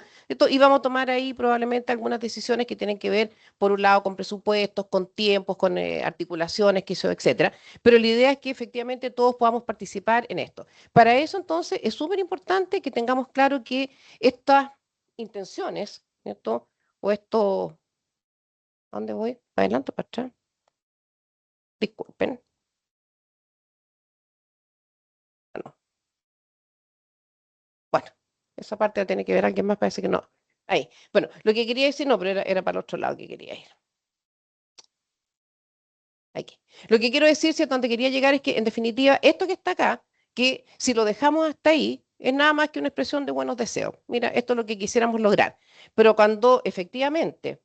y vamos a tomar ahí probablemente algunas decisiones que tienen que ver, por un lado, con presupuestos, con tiempos, con articulaciones, etcétera. Pero la idea es que efectivamente todos podamos participar en esto. Para eso, entonces, es súper importante que tengamos claro que estas intenciones, ¿cierto? O esto, ¿a dónde voy? ¿Para adelante o para atrás? Disculpen. Bueno, esa parte la tiene que ver alguien más, parece que no. Ahí. Bueno, lo que quería decir, no, pero era para el otro lado que quería ir. Aquí. Lo que quiero decir, ¿cierto? Donde quería llegar es que, en definitiva, esto que está acá, que si lo dejamos hasta ahí, es nada más que una expresión de buenos deseos. Mira, esto es lo que quisiéramos lograr. Pero cuando efectivamente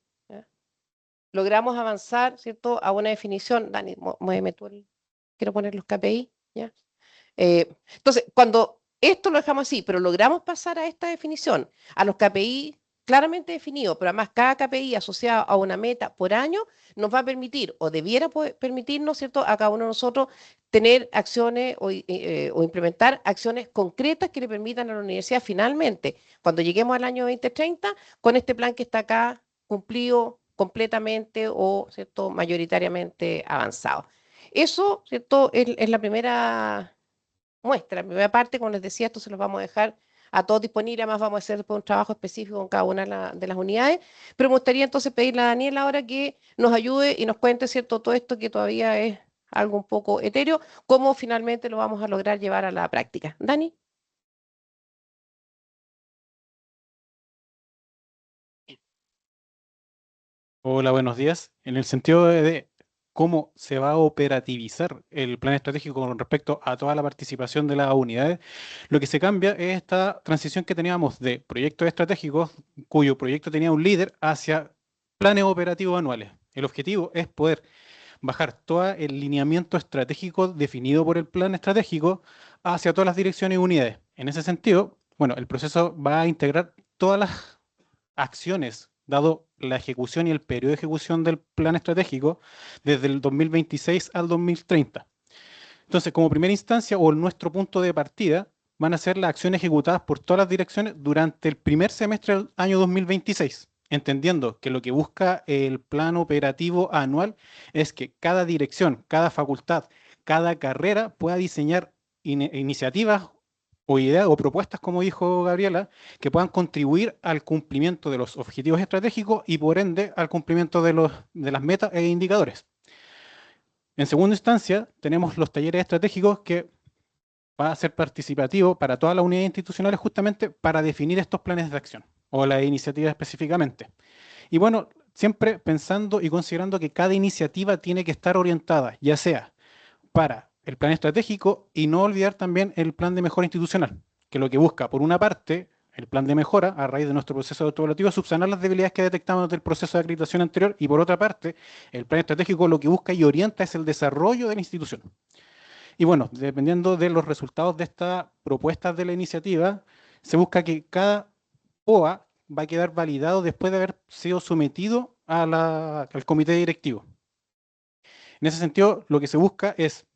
logramos avanzar, ¿cierto? A una definición, Dani, muéveme tú quiero poner los KPI, ¿ya? Entonces, cuando esto lo dejamos así, pero logramos pasar a esta definición, a los KPI claramente definidos, pero además cada KPI asociado a una meta por año, nos va a permitir, o debiera permitirnos, ¿cierto?, a cada uno de nosotros tener acciones o implementar acciones concretas que le permitan a la universidad finalmente, cuando lleguemos al año 2030, con este plan que está acá cumplido completamente o, ¿cierto?, mayoritariamente avanzado. Eso, ¿cierto?, es la primera muestra, la primera parte. Como les decía, esto se los vamos a dejar a todos disponibles. Además, vamos a hacer después un trabajo específico con cada una de las unidades. Pero me gustaría entonces pedirle a Daniela ahora que nos ayude y nos cuente, ¿cierto?, todo esto que todavía es algo un poco etéreo, cómo finalmente lo vamos a lograr llevar a la práctica. Dani. Hola, buenos días. En el sentido de cómo se va a operativizar el plan estratégico con respecto a toda la participación de las unidades, lo que se cambia es esta transición que teníamos de proyectos estratégicos, cuyo proyecto tenía un líder, hacia planes operativos anuales. El objetivo es poder bajar todo el lineamiento estratégico definido por el plan estratégico hacia todas las direcciones y unidades. En ese sentido, bueno, el proceso va a integrar todas las acciones, dado la ejecución y el periodo de ejecución del plan estratégico desde el 2026 al 2030. Entonces, como primera instancia o nuestro punto de partida, van a ser las acciones ejecutadas por todas las direcciones durante el primer semestre del año 2026, entendiendo que lo que busca el plan operativo anual es que cada dirección, cada facultad, cada carrera pueda diseñar iniciativas o ideas o propuestas, como dijo Gabriela, que puedan contribuir al cumplimiento de los objetivos estratégicos y por ende al cumplimiento de las metas e indicadores. En segunda instancia, tenemos los talleres estratégicos, que va a ser participativo para todas las unidades institucionales, justamente para definir estos planes de acción o las iniciativas específicamente. Y bueno, siempre pensando y considerando que cada iniciativa tiene que estar orientada, ya sea para el plan estratégico, y no olvidar también el plan de mejora institucional, que lo que busca, por una parte, el plan de mejora, a raíz de nuestro proceso autoevaluativo, subsanar las debilidades que detectamos del proceso de acreditación anterior, y por otra parte, el plan estratégico lo que busca y orienta es el desarrollo de la institución. Y bueno, dependiendo de los resultados de estas propuestas de la iniciativa, se busca que cada POA va a quedar validado después de haber sido sometido al comité directivo. En ese sentido, lo que se busca es,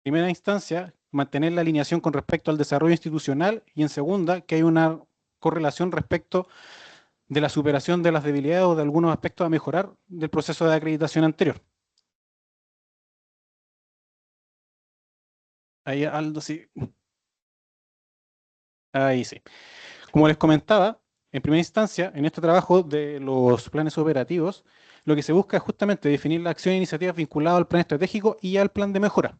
en primera instancia, mantener la alineación con respecto al desarrollo institucional, y en segunda, que hay una correlación respecto de la superación de las debilidades o de algunos aspectos a mejorar del proceso de acreditación anterior. Ahí, Aldo, sí. Ahí sí. Como les comentaba, en primera instancia, en este trabajo de los planes operativos, lo que se busca es justamente definir la acción e iniciativas vinculadas al plan estratégico y al plan de mejora.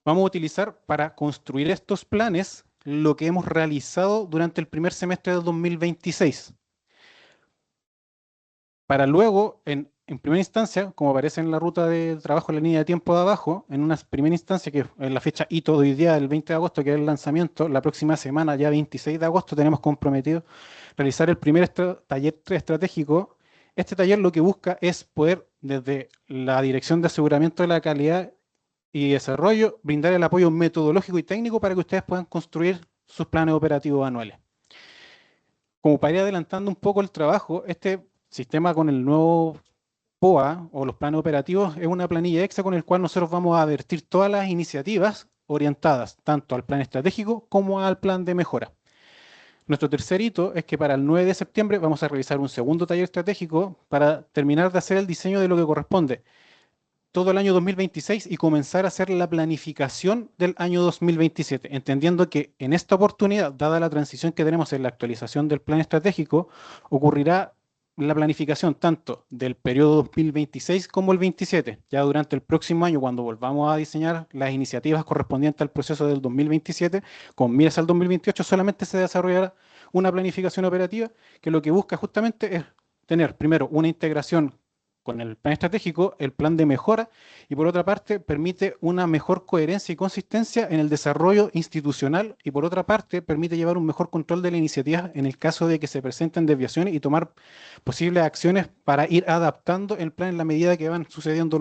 Vamos a utilizar para construir estos planes lo que hemos realizado durante el primer semestre de 2026. Para luego, en primera instancia, como aparece en la ruta de trabajo en la línea de tiempo de abajo, en una primera instancia, que es la fecha hito de hoy día, el 20 de agosto, que es el lanzamiento, la próxima semana, ya 26 de agosto, tenemos comprometido realizar el primer taller estratégico. Este taller lo que busca es poder, desde la Dirección de Aseguramiento de la Calidad y Desarrollo, brindar el apoyo metodológico y técnico para que ustedes puedan construir sus planes operativos anuales. Como para ir adelantando un poco el trabajo, este sistema con el nuevo POA o los planes operativos es una planilla Excel con el cual nosotros vamos a vertir todas las iniciativas orientadas tanto al plan estratégico como al plan de mejora. Nuestro tercer hito es que para el 9 de septiembre vamos a realizar un segundo taller estratégico para terminar de hacer el diseño de lo que corresponde todo el año 2026 y comenzar a hacer la planificación del año 2027, entendiendo que en esta oportunidad, dada la transición que tenemos en la actualización del plan estratégico, ocurrirá la planificación tanto del periodo 2026 como el 27. Ya durante el próximo año, cuando volvamos a diseñar las iniciativas correspondientes al proceso del 2027, con miras al 2028, solamente se desarrollará una planificación operativa que lo que busca justamente es tener primero una integración con el plan estratégico, el plan de mejora, y por otra parte permite una mejor coherencia y consistencia en el desarrollo institucional, y por otra parte permite llevar un mejor control de la iniciativa en el caso de que se presenten desviaciones y tomar posibles acciones para ir adaptando el plan en la medida que van sucediendo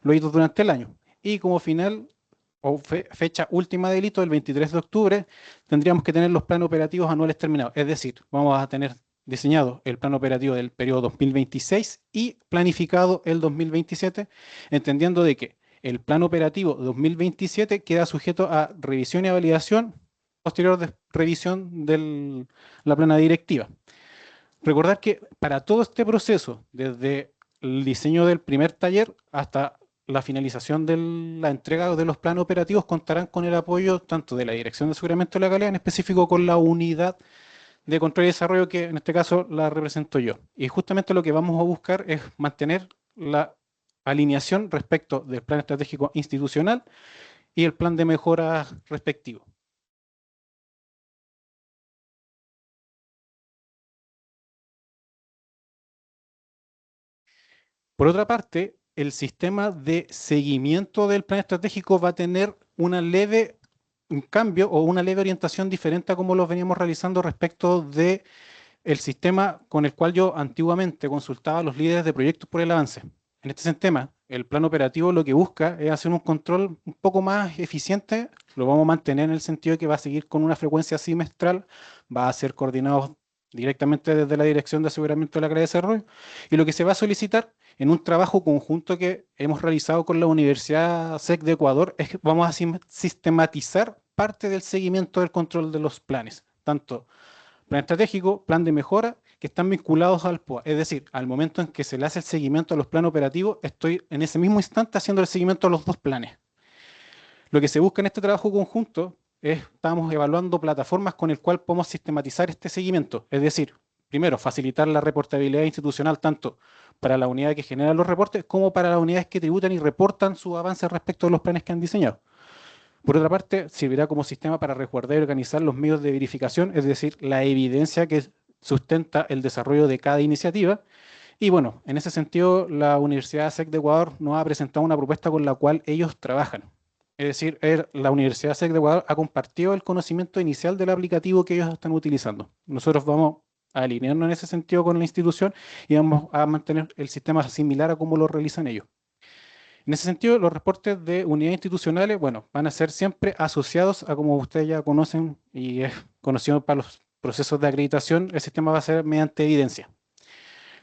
los hitos durante el año. Y como final o fecha última del hito, el 23 de octubre, tendríamos que tener los planes operativos anuales terminados. Es decir, vamos a tener diseñado el plan operativo del periodo 2026 y planificado el 2027, entendiendo de que el plan operativo 2027 queda sujeto a revisión y validación posterior de revisión de la plana directiva. Recordar que para todo este proceso, desde el diseño del primer taller hasta la finalización de la entrega de los planes operativos, contarán con el apoyo tanto de la Dirección de Aseguramiento de la Calidad, en específico con la unidad de control y desarrollo, que en este caso la represento yo. Y justamente lo que vamos a buscar es mantener la alineación respecto del plan estratégico institucional y el plan de mejora respectivo. Por otra parte, el sistema de seguimiento del plan estratégico va a tener un cambio o una leve orientación diferente a como lo veníamos realizando respecto de el sistema con el cual yo antiguamente consultaba a los líderes de proyectos por el avance. En este sistema, el plan operativo lo que busca es hacer un control un poco más eficiente, lo vamos a mantener en el sentido de que va a seguir con una frecuencia semestral, va a ser coordinado directamente desde la Dirección de Aseguramiento de la Calidad de Desarrollo, y lo que se va a solicitar en un trabajo conjunto que hemos realizado con la Universidad SEC de Ecuador es que vamos a sistematizar parte del seguimiento del control de los planes, tanto plan estratégico, plan de mejora, que están vinculados al POA. Es decir, al momento en que se le hace el seguimiento a los planes operativos, estoy en ese mismo instante haciendo el seguimiento a los dos planes. Lo que se busca en este trabajo conjunto es, estamos evaluando plataformas con el cual podemos sistematizar este seguimiento. Es decir, primero, facilitar la reportabilidad institucional tanto para la unidad que genera los reportes como para las unidades que tributan y reportan sus avances respecto a los planes que han diseñado. Por otra parte, servirá como sistema para resguardar y organizar los medios de verificación, es decir, la evidencia que sustenta el desarrollo de cada iniciativa. Y bueno, en ese sentido, la Universidad SEC de Ecuador nos ha presentado una propuesta con la cual ellos trabajan. Es decir, la Universidad SEC de Ecuador ha compartido el conocimiento inicial del aplicativo que ellos están utilizando. Nosotros vamos a alinearnos en ese sentido con la institución y vamos a mantener el sistema similar a como lo realizan ellos. En ese sentido, los reportes de unidades institucionales, bueno, van a ser siempre asociados a, como ustedes ya conocen y es conocido para los procesos de acreditación, el sistema va a ser mediante evidencia.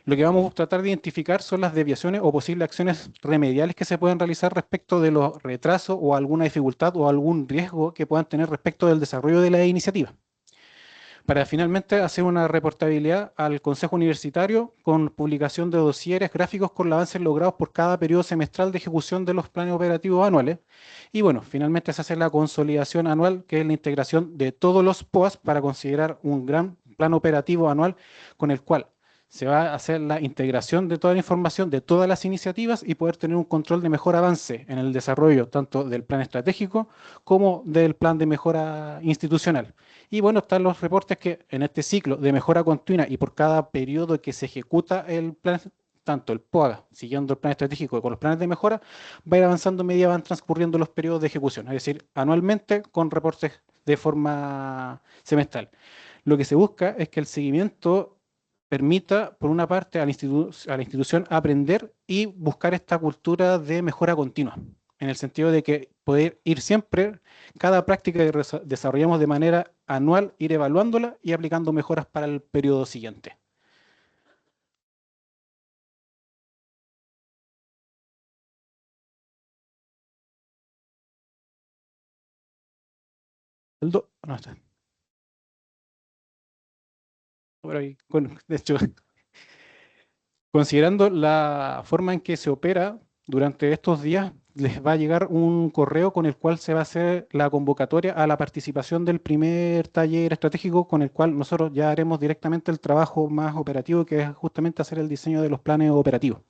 Lo que vamos a tratar de identificar son las desviaciones o posibles acciones remediales que se pueden realizar respecto de los retrasos o alguna dificultad o algún riesgo que puedan tener respecto del desarrollo de la iniciativa, para finalmente hacer una reportabilidad al Consejo Universitario con publicación de dosieres gráficos con los avances logrados por cada periodo semestral de ejecución de los planes operativos anuales. Y bueno, finalmente se hace la consolidación anual, que es la integración de todos los POAS para considerar un gran plan operativo anual con el cual se va a hacer la integración de toda la información de todas las iniciativas y poder tener un control de mejor avance en el desarrollo tanto del plan estratégico como del plan de mejora institucional. Y bueno, están los reportes que en este ciclo de mejora continua y por cada periodo que se ejecuta el plan, tanto el POAG, siguiendo el plan estratégico con los planes de mejora, va a ir avanzando a medida van transcurriendo los periodos de ejecución, es decir, anualmente con reportes de forma semestral. Lo que se busca es que el seguimiento permita, por una parte, a la institución aprender y buscar esta cultura de mejora continua, en el sentido de que poder ir siempre, cada práctica que desarrollamos de manera anual, ir evaluándola y aplicando mejoras para el periodo siguiente. No, está. por ahí, de hecho, considerando la forma en que se opera durante estos días, les va a llegar un correo con el cual se va a hacer la convocatoria a la participación del primer taller estratégico, con el cual nosotros ya haremos directamente el trabajo más operativo, que es justamente hacer el diseño de los planes operativos.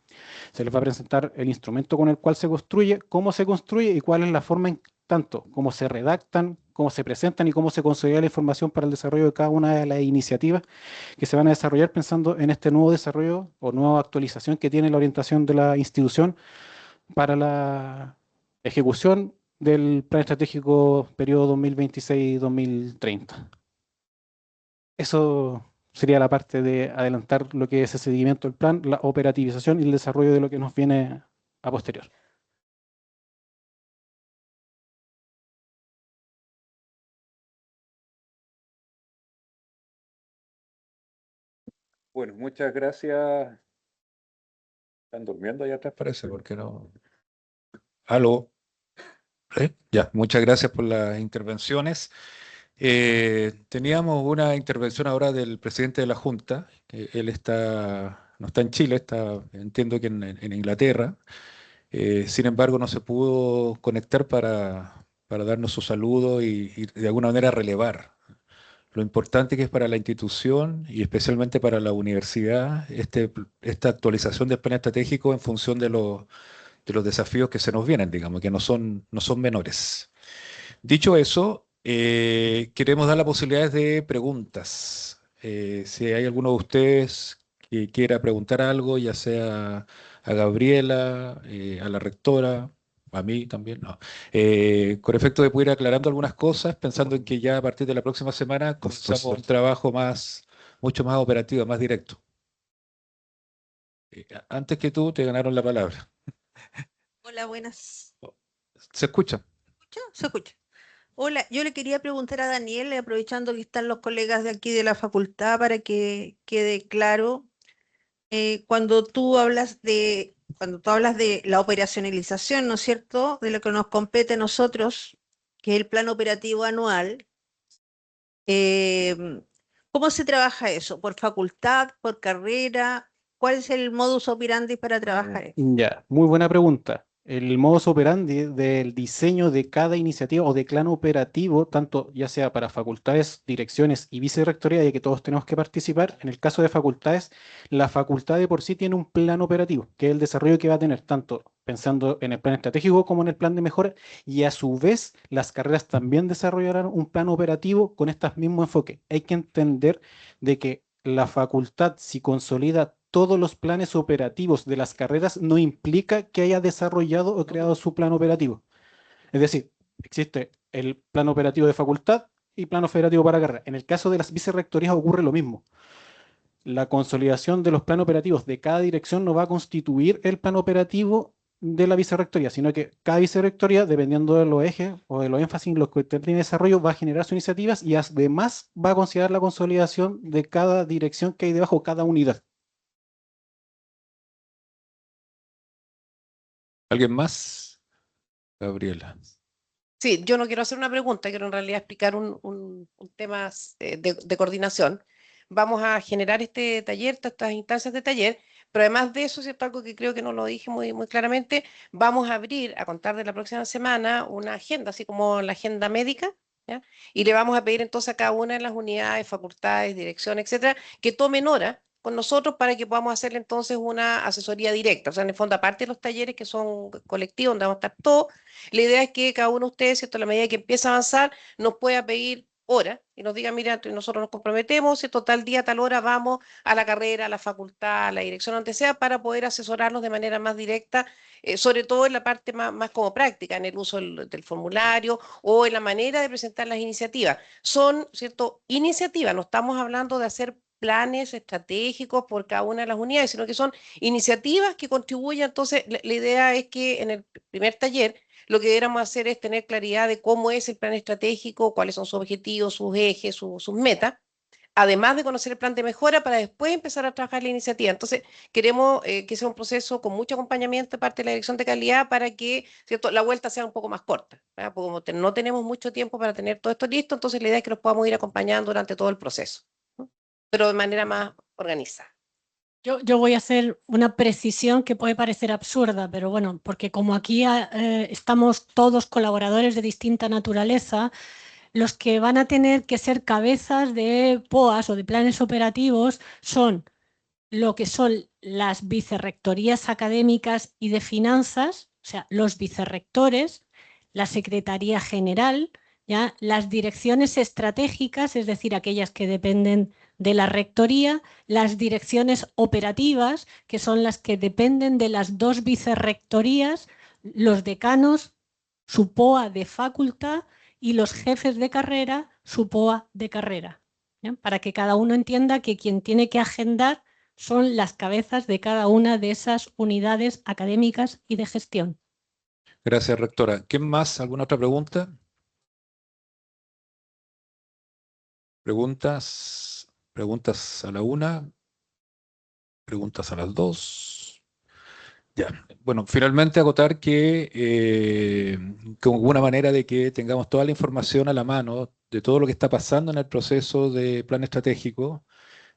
Se les va a presentar el instrumento con el cual se construye, cómo se construye y cuál es la forma en tanto cómo se redactan, cómo se presentan y cómo se consolida la información para el desarrollo de cada una de las iniciativas que se van a desarrollar pensando en este nuevo desarrollo o nueva actualización que tiene la orientación de la institución para la ejecución del Plan Estratégico periodo 2026-2030. Eso sería la parte de adelantar lo que es el seguimiento del plan, la operativización y el desarrollo de lo que nos viene a posterior. Bueno, muchas gracias. Están durmiendo allá atrás, parece, porque no. Aló. Ya, muchas gracias por las intervenciones. Teníamos una intervención ahora del presidente de la Junta, que él no está en Chile, entiendo que en Inglaterra. Sin embargo, no se pudo conectar para darnos su saludo y de alguna manera relevar lo importante que es para la institución y especialmente para la universidad esta actualización del plan estratégico en función de los desafíos que se nos vienen, digamos, que no son menores. Dicho eso, queremos dar la posibilidad de preguntas. Si hay alguno de ustedes que quiera preguntar algo, ya sea a Gabriela, a la rectora, a mí también, no. Con efecto de poder ir aclarando algunas cosas, pensando en que ya a partir de la próxima semana comenzamos un trabajo mucho más operativo, más directo. Antes que tú, te ganaron la palabra. Hola, buenas. ¿Se escucha? ¿Escucha? ¿Se escucha? Hola, yo le quería preguntar a Daniel, aprovechando que están los colegas de aquí de la facultad, para que quede claro, cuando tú hablas de la operacionalización, ¿no es cierto?, de lo que nos compete a nosotros, que es el plan operativo anual, eh, ¿cómo se trabaja eso? ¿Por facultad, por carrera? ¿Cuál es el modus operandi para trabajar eso? Ya, muy buena pregunta. El modus operandi del diseño de cada iniciativa o de plan operativo, tanto ya sea para facultades, direcciones y vicerrectoría, ya que todos tenemos que participar, en el caso de facultades, la facultad de por sí tiene un plan operativo, que es el desarrollo que va a tener, tanto pensando en el plan estratégico como en el plan de mejora, y a su vez las carreras también desarrollarán un plan operativo con este mismo enfoque. Hay que entender de que la facultad, si consolida todos los planes operativos de las carreras, no implica que haya desarrollado o creado su plan operativo. Es decir, existe el plan operativo de facultad y plan operativo para carrera. En el caso de las vicerrectorías ocurre lo mismo. La consolidación de los planes operativos de cada dirección no va a constituir el plan operativo de la vicerrectoría, sino que cada vicerrectoría, dependiendo de los ejes o de los énfasis en los que tiene desarrollo, va a generar sus iniciativas y además va a considerar la consolidación de cada dirección que hay debajo, cada unidad. ¿Alguien más? Gabriela. Sí, yo no quiero hacer una pregunta, quiero en realidad explicar un tema de coordinación. Vamos a generar este taller, estas instancias de taller, pero además de eso, ¿cierto? Algo que creo que no lo dije muy claramente, vamos a abrir, a contar de la próxima semana, una agenda, así como la agenda médica, ¿ya? Y le vamos a pedir entonces a cada una de las unidades, facultades, dirección, etcétera, que tomen hora con nosotros para que podamos hacerle entonces una asesoría directa. O sea, en el fondo, aparte de los talleres que son colectivos, donde vamos a estar todos, la idea es que cada uno de ustedes, ¿cierto?, a la medida que empieza a avanzar, nos pueda pedir hora y nos diga, mira, nosotros nos comprometemos, ¿cierto?, tal día, tal hora vamos a la carrera, a la facultad, a la dirección, donde sea, para poder asesorarnos de manera más directa, sobre todo en la parte más como práctica, en el uso del formulario o en la manera de presentar las iniciativas. Son, ¿cierto?, iniciativas, no estamos hablando de hacer planes estratégicos por cada una de las unidades, sino que son iniciativas que contribuyen. Entonces, la idea es que en el primer taller lo que deberíamos hacer es tener claridad de cómo es el plan estratégico, cuáles son sus objetivos, sus ejes, sus metas, además de conocer el plan de mejora para después empezar a trabajar la iniciativa. Entonces, queremos que sea un proceso con mucho acompañamiento de parte de la dirección de calidad para que, ¿cierto?, la vuelta sea un poco más corta, ¿verdad? Porque como no tenemos mucho tiempo para tener todo esto listo, entonces la idea es que nos podamos ir acompañando durante todo el proceso. pero de manera más organizada. Yo voy a hacer una precisión que puede parecer absurda, pero bueno, porque como aquí estamos todos colaboradores de distinta naturaleza, los que van a tener que ser cabezas de POAs o de planes operativos son lo que son las vicerrectorías académicas y de finanzas, o sea, los vicerrectores, la Secretaría General, ¿ya? Las direcciones estratégicas, es decir, aquellas que dependen de la rectoría, las direcciones operativas, que son las que dependen de las dos vicerrectorías, los decanos, su POA de facultad, y los jefes de carrera, su POA de carrera, ¿ya? Para que cada uno entienda que quien tiene que agendar son las cabezas de cada una de esas unidades académicas y de gestión. Gracias, rectora. ¿Quién más? ¿Alguna otra pregunta? ¿Preguntas? ¿Preguntas a la una? ¿Preguntas a las dos? Ya. Bueno, finalmente acotar que como una manera de que tengamos toda la información a la mano de todo lo que está pasando en el proceso de plan estratégico,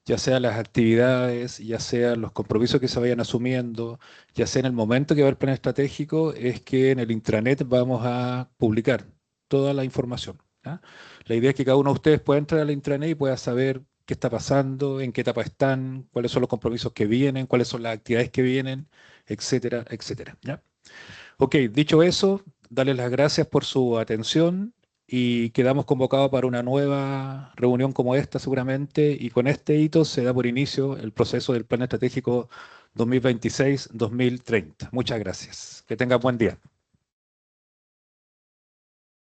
ya sea las actividades, ya sea los compromisos que se vayan asumiendo, ya sea en el momento que va el plan estratégico, es que en el intranet vamos a publicar toda la información, ¿ya? La idea es que cada uno de ustedes pueda entrar al intranet y pueda saber qué está pasando, en qué etapa están, cuáles son los compromisos que vienen, cuáles son las actividades que vienen, etcétera, etcétera, ¿ya? Ok, dicho eso, darles las gracias por su atención y quedamos convocados para una nueva reunión como esta seguramente, y con este hito se da por inicio el proceso del Plan Estratégico 2026-2030. Muchas gracias. Que tengan buen día.